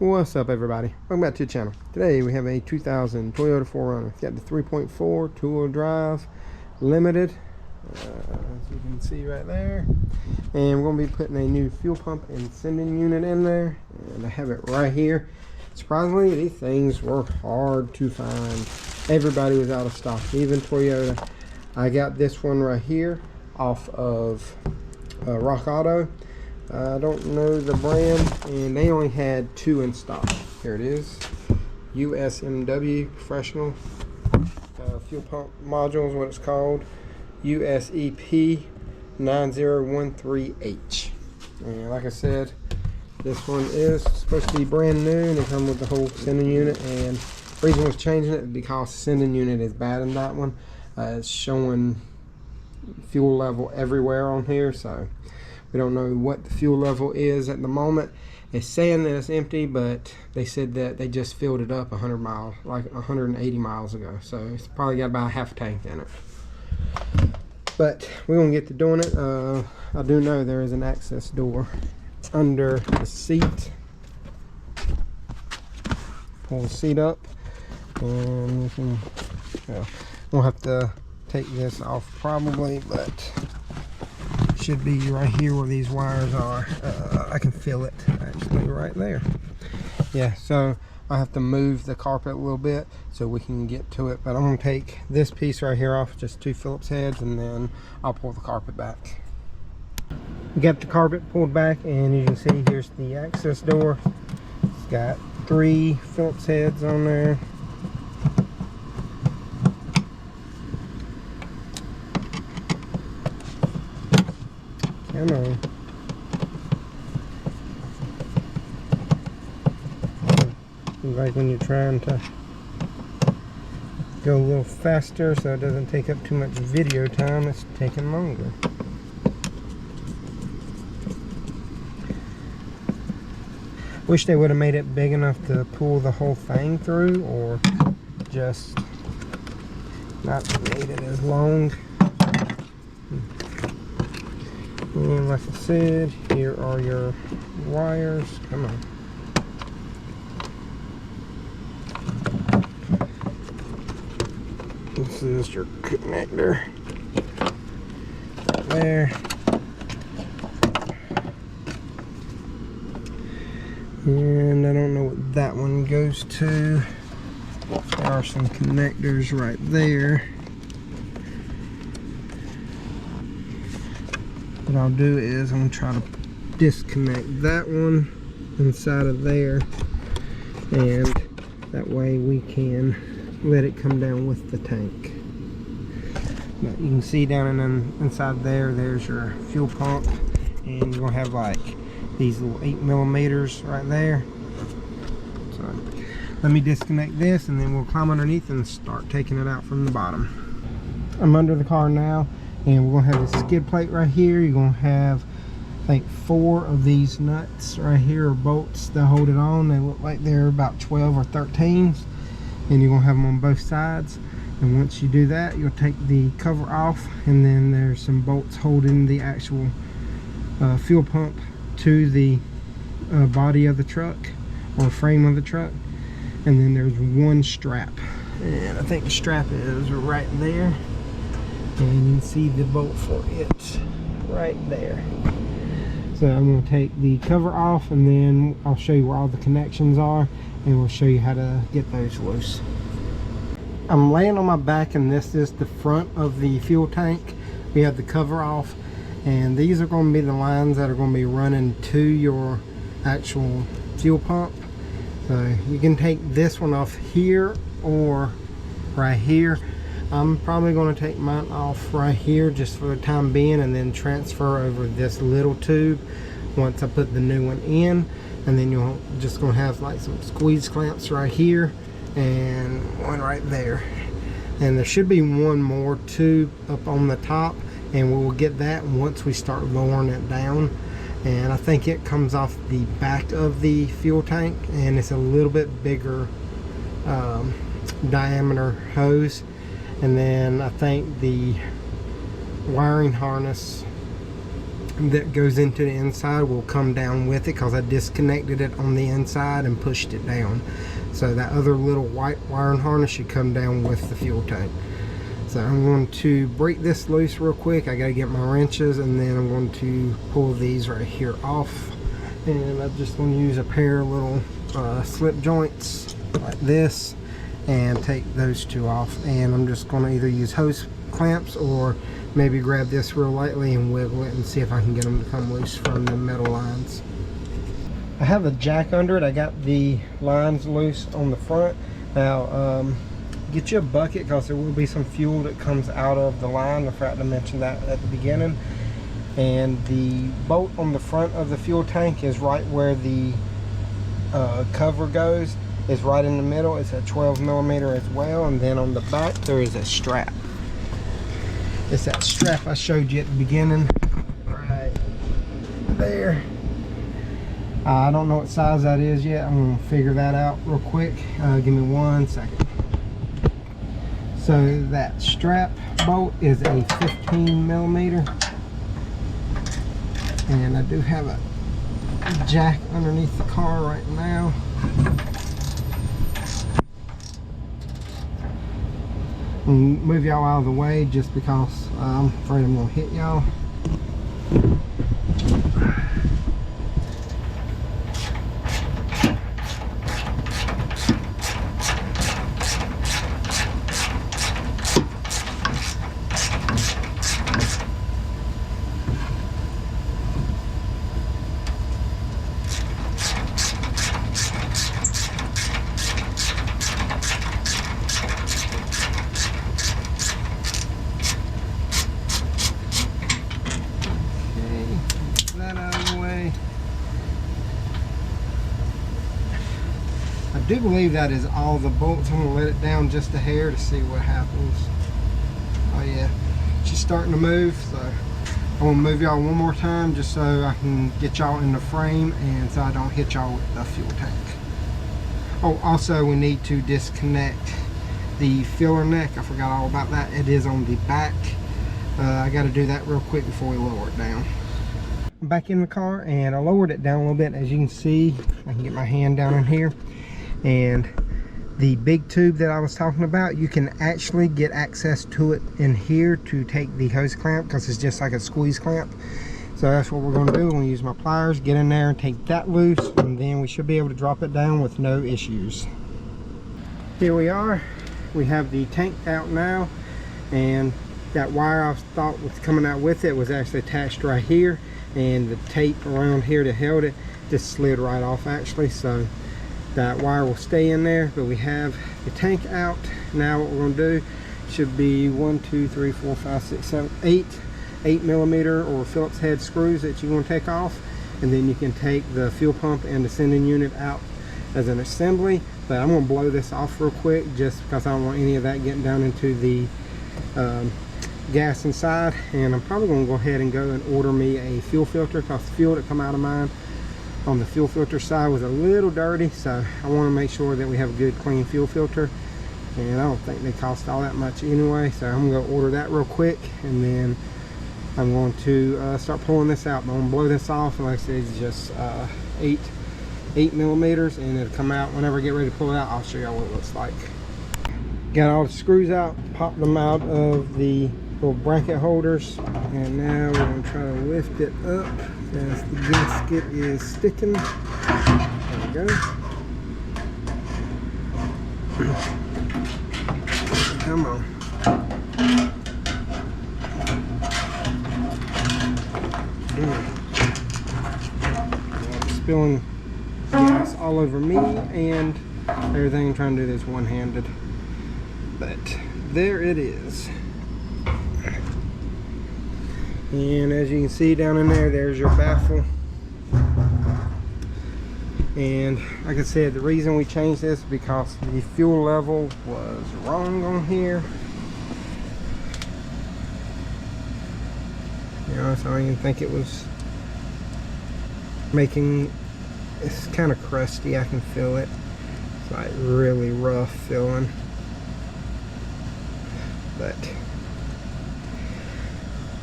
What's up, everybody? Welcome back to the channel. Today we have a 2000 Toyota 4Runner. It's got the 3.4 two-wheel drive limited, as you can see right there. And we're going to be putting a new fuel pump and sending unit in there. And I have it right here. Surprisingly, these things were hard to find. Everybody was out of stock, even Toyota. I got this one right here off of Rock Auto. I don't know the brand, and they only had two in stock. Here it is, USMW Professional Fuel Pump Module is what it's called, USEP 9013H. And like I said, this one is supposed to be brand new, and it comes with the whole sending unit. And the reason I was changing it is because the sending unit is bad in that one. It's showing fuel level everywhere on here, so we don't know what the fuel level is at the moment. It's saying that it's empty, but they said that they just filled it up 100 miles, like 180 miles ago. So it's probably got about half a tank in it. But we're gonna get to doing it. I do know there is an access door under the seat. Pull the seat up, and we can. We'll have to take this off probably, but should be right here where these wires are. I can feel it actually right there. Yeah, so I have to move the carpet a little bit so we can get to it, but I'm going to take this piece right here off, just two Phillips heads, and then I'll pull the carpet back. We got the carpet pulled back, and you can see here's the access door. It's got three Phillips heads on there. Come on. Like when you're trying to go a little faster so it doesn't take up too much video time, it's taking longer. Wish they would have made it big enough to pull the whole thing through, or just not made it as long. And like I said, here are your wires. Come on. This is your connector right there. And I don't know what that one goes to. There are some connectors right there. What I'll do is I'm going to try to disconnect that one inside of there, and that way we can let it come down with the tank. But you can see down inside there's your fuel pump, and you're going to have like these little 8mm right there. So let me disconnect this, and then we'll climb underneath and start taking it out from the bottom. I'm under the car now, and we're going to have this skid plate right here. You're going to have, I think, 4 of these nuts right here, or bolts that hold it on. They look like they're about 12 or 13s, and you're going to have them on both sides. And once you do that, you'll take the cover off, and then there's some bolts holding the actual fuel pump to the body of the truck, or frame of the truck. And then there's one strap, and I think the strap is right there. And you can see the bolt for it right there. So I'm going to take the cover off, and then I'll show you where all the connections are, and we'll show you how to get those loose. I'm laying on my back, and this is the front of the fuel tank. We have the cover off, and these are going to be the lines that are going to be running to your actual fuel pump. So you can take this one off here or right here. I'm probably going to take mine off right here just for the time being, and then transfer over this little tube once I put the new one in. And then you're just going to have like some squeeze clamps right here and one right there. And there should be one more tube up on the top, and we'll get that once we start lowering it down. And I think it comes off the back of the fuel tank, and it's a little bit bigger diameter hose. And then I think the wiring harness that goes into the inside will come down with it, because I disconnected it on the inside and pushed it down. So that other little white wiring harness should come down with the fuel tank. So I'm going to break this loose real quick. I got to get my wrenches, and then I'm going to pull these right here off. And I'm just going to use a pair of little slip joints like this and take those two off. And I'm just going to either use hose clamps or maybe grab this real lightly and wiggle it and see if I can get them to come loose from the metal lines. I have a jack under it. I got the lines loose on the front. Now get you a bucket, because there will be some fuel that comes out of the line. I forgot to mention that at the beginning. And the bolt on the front of the fuel tank is right where the cover goes. It's right in the middle. It's a 12mm as well. And then on the back there is a strap. It's that strap I showed you at the beginning, right there. I don't know what size that is yet. I'm going to figure that out real quick. Give me 1 second. So that strap bolt is a 15mm. And I do have a jack underneath the car right now. Move y'all out of the way just because I'm afraid I'm going to hit y'all. I do believe that is all the bolts. I'm going to let it down just a hair to see what happens. Oh yeah, she's starting to move, so I'm going to move y'all one more time just so I can get y'all in the frame and so I don't hit y'all with the fuel tank. Oh, also we need to disconnect the filler neck. I forgot all about that. It is on the back. I got to do that real quick before we lower it down. I'm back in the car and I lowered it down a little bit. As you can see, I can get my hand down in here. And the big tube that I was talking about, you can actually get access to it in here to take the hose clamp, because it's just like a squeeze clamp. So that's what we're going to do. We're going to use my pliers, get in there and take that loose, and then we should be able to drop it down with no issues. Here we are. We have the tank out now, and that wire I thought was coming out with it was actually attached right here, and the tape around here that held it just slid right off actually. So that wire will stay in there, but we have the tank out. Now what we're going to do should be 1, 2, 3, 4, 5, 6, 7, 8mm or Phillips head screws that you're going to take off, and then you can take the fuel pump and the sending unit out as an assembly. But I'm going to blow this off real quick just because I don't want any of that getting down into the gas inside. And I'm probably going to go ahead and go and order me a fuel filter, because the fuel that come out of mine on the fuel filter side was a little dirty, so I want to make sure that we have a good clean fuel filter, and I don't think they cost all that much anyway. So I'm going to order that real quick, and then I'm going to start pulling this out. But I'm going to blow this off, and like I said, it's just 8mm, and it'll come out whenever I get ready to pull it out. I'll show you what it looks like. Got all the screws out, popped them out of the little bracket holders, and now we're going to try to lift it up as the gasket is sticking. There we go. Come on. Spilling gas all over me and everything. I'm trying to do this one-handed, but there it is. And as you can see down in there, there's your baffle. And like I said, the reason we changed this is because the fuel level was wrong on here. You know, so I didn't think it was making, it's kind of crusty. I can feel it. It's like really rough feeling. But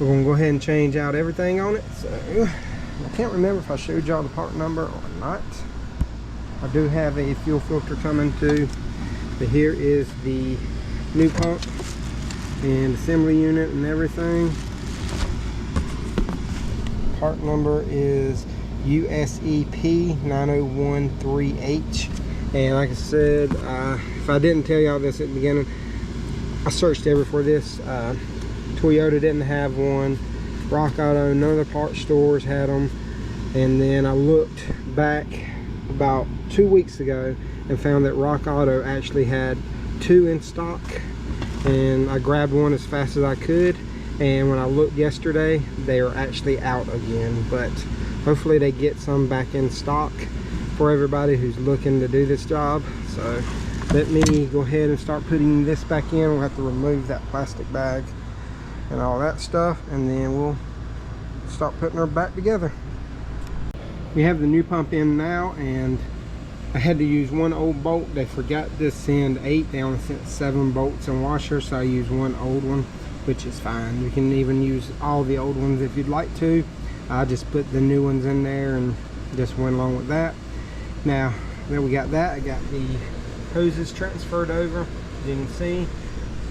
we're gonna go ahead and change out everything on it. So I can't remember if I showed y'all the part number or not. I do have a fuel filter coming too, but here is the new pump and assembly unit and everything. Part number is USEP 9013H, and like I said, if I didn't tell y'all this at the beginning, I searched everywhere for this. Toyota didn't have one, Rock Auto, none of the parts stores had them, and then I looked back about 2 weeks ago and found that Rock Auto actually had 2 in stock, and I grabbed one as fast as I could, and when I looked yesterday they are actually out again, but hopefully they get some back in stock for everybody who's looking to do this job. So let me go ahead and start putting this back in. We'll have to remove that plastic bag and all that stuff, and then we'll start putting her back together. We have the new pump in now, and I had to use one old bolt. They forgot to send 8, they only sent 7 bolts and washers, so I used one old one, which is fine. You can even use all the old ones if you'd like to. I just put the new ones in there and just went along with that. Now that we got that, I got the hoses transferred over, as you can see.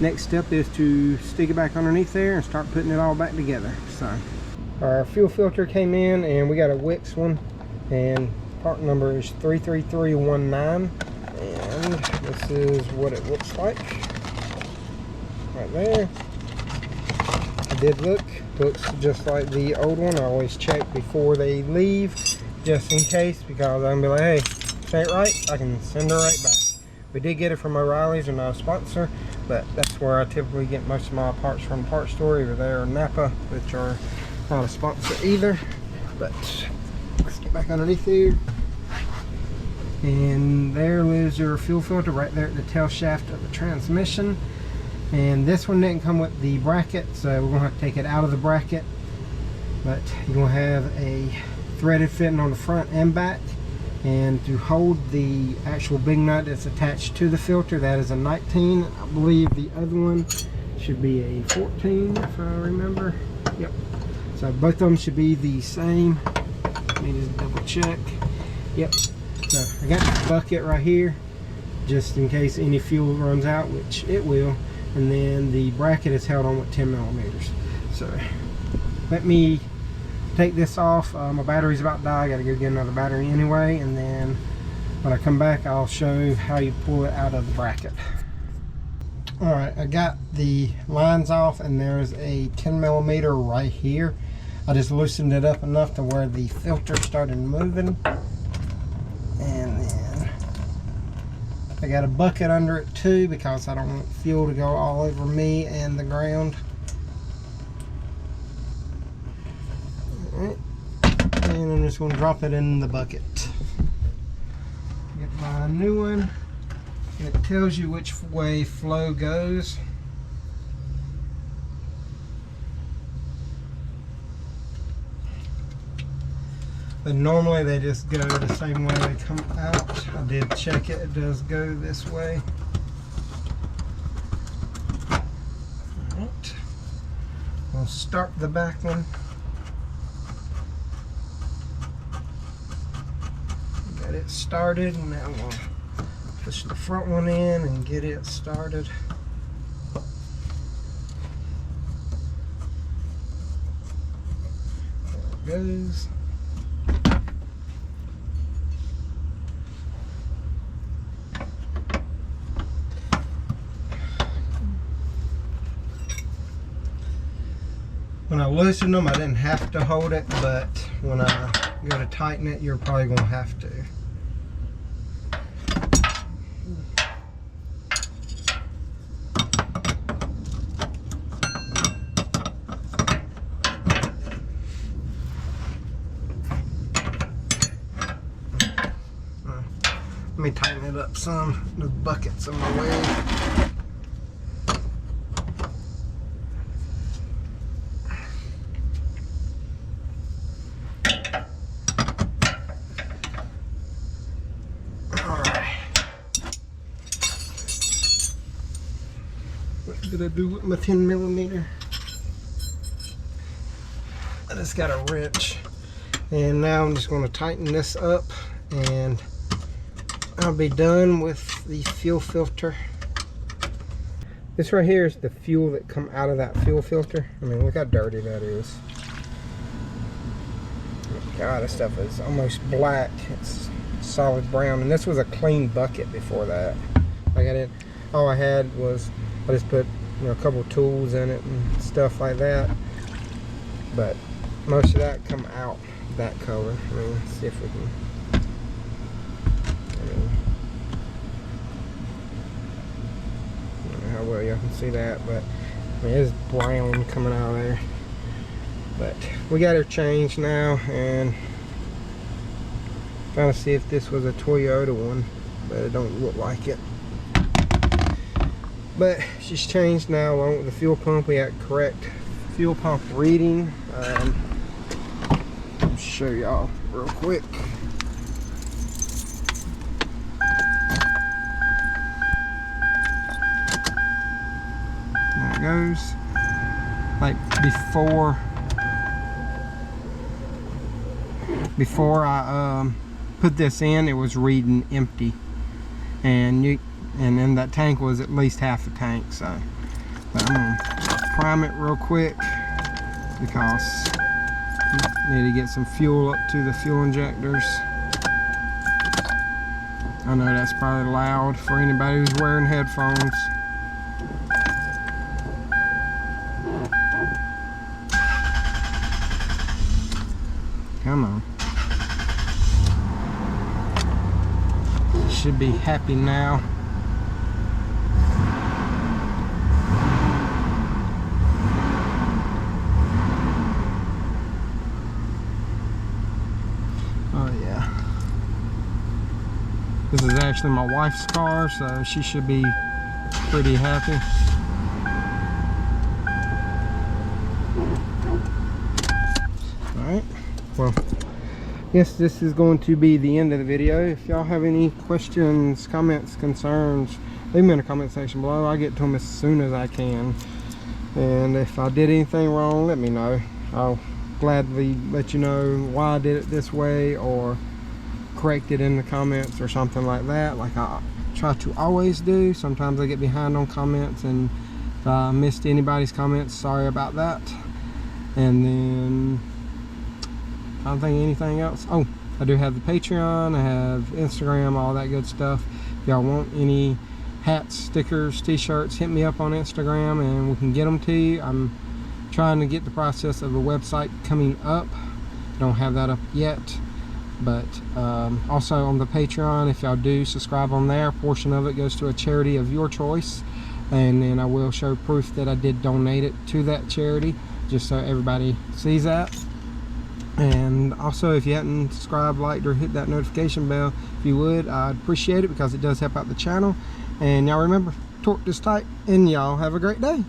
Next step is to stick it back underneath there and start putting it all back together. So our fuel filter came in, and we got a Wix one, and part number is 33319, and this is what it looks like right there. I did look, looks just like the old one. I always check before they leave, just in case, because I'm gonna be like, hey, this ain't right, I can send her right back. We did get it from O'Reilly's, they're not a sponsor, but that's where I typically get most of my parts from, the parts store, either there or Napa, which are not a sponsor either. But let's get back underneath here, and there is your fuel filter right there at the tail shaft of the transmission. And this one didn't come with the bracket, so we're gonna have to take it out of the bracket, but you're gonna have a threaded fitting on the front and back, and to hold the actual big nut that's attached to the filter, that is a 19. I believe the other one should be a 14 if I remember. Yep, so both of them should be the same. Let me just double check. Yep, so I got the bucket right here just in case any fuel runs out, which it will, and then the bracket is held on with 10 millimeters. So let me take this off. My battery's about to die. I gotta go get another battery anyway, and then when I come back I'll show you how you pull it out of the bracket. Alright, I got the lines off, and there's a 10 millimeter right here. I just loosened it up enough to where the filter started moving, and then I got a bucket under it too, because I don't want fuel to go all over me and the ground. Alright, and I'm just going to drop it in the bucket. Get my new one, and it tells you which way flow goes. But normally they just go the same way they come out. I did check it, it does go this way. Alright, we'll start the back one. Got it started, and now we'll push the front one in and get it started. There it goes. When I loosened them, I didn't have to hold it, but when I go to tighten it, you're probably going to have to. Let me tighten it up some. The bucket's in my way. What did I do with my 10 millimeter? just got a wrench. And now I'm just going to tighten this up and I'll be done with the fuel filter. This right here is the fuel that come out of that fuel filter. I mean, look how dirty that is. God, this stuff is almost black. It's solid brown, and this was a clean bucket before that. Like I didn't, all I had was, I just put, you know, a couple tools in it and stuff like that. But most of that come out that color. I mean, let's see if we can. I don't know how well y'all can see that, but I mean, it's brown coming out of there. But we got her changed now, and trying to see if this was a Toyota one, but it don't look like it. But she's changed now along with the fuel pump. We got correct fuel pump reading. I'll show y'all real quick. There it goes. Like before I put this in, it was reading empty, and then that tank was at least half a tank. So, but I'm gonna prime it real quick because I need to get some fuel up to the fuel injectors. I know that's probably loud for anybody who's wearing headphones. Come on. Should be happy now. Oh yeah. This is actually my wife's car, so she should be pretty happy. Alright, well, yes, this is going to be the end of the video. If y'all have any questions, comments, concerns, leave them in the comment section below. I'll get to them as soon as I can. And if I did anything wrong, let me know. I'll gladly let you know why I did it this way, or correct it in the comments or something like that, like I try to always do. Sometimes I get behind on comments, and if I missed anybody's comments, sorry about that. And then I don't think anything else. Oh, I do have the Patreon, I have Instagram, all that good stuff. If y'all want any hats, stickers, t-shirts, hit me up on Instagram and we can get them to you. I'm trying to get the process of the website coming up. Don't have that up yet, but also on the Patreon, if y'all do subscribe on there, a portion of it goes to a charity of your choice, and then I will show proof that I did donate it to that charity, just so everybody sees that. And also, if you hadn't subscribed, liked, or hit that notification bell, if you would, I'd appreciate it, because it does help out the channel. And y'all remember, torque this tight, and y'all have a great day.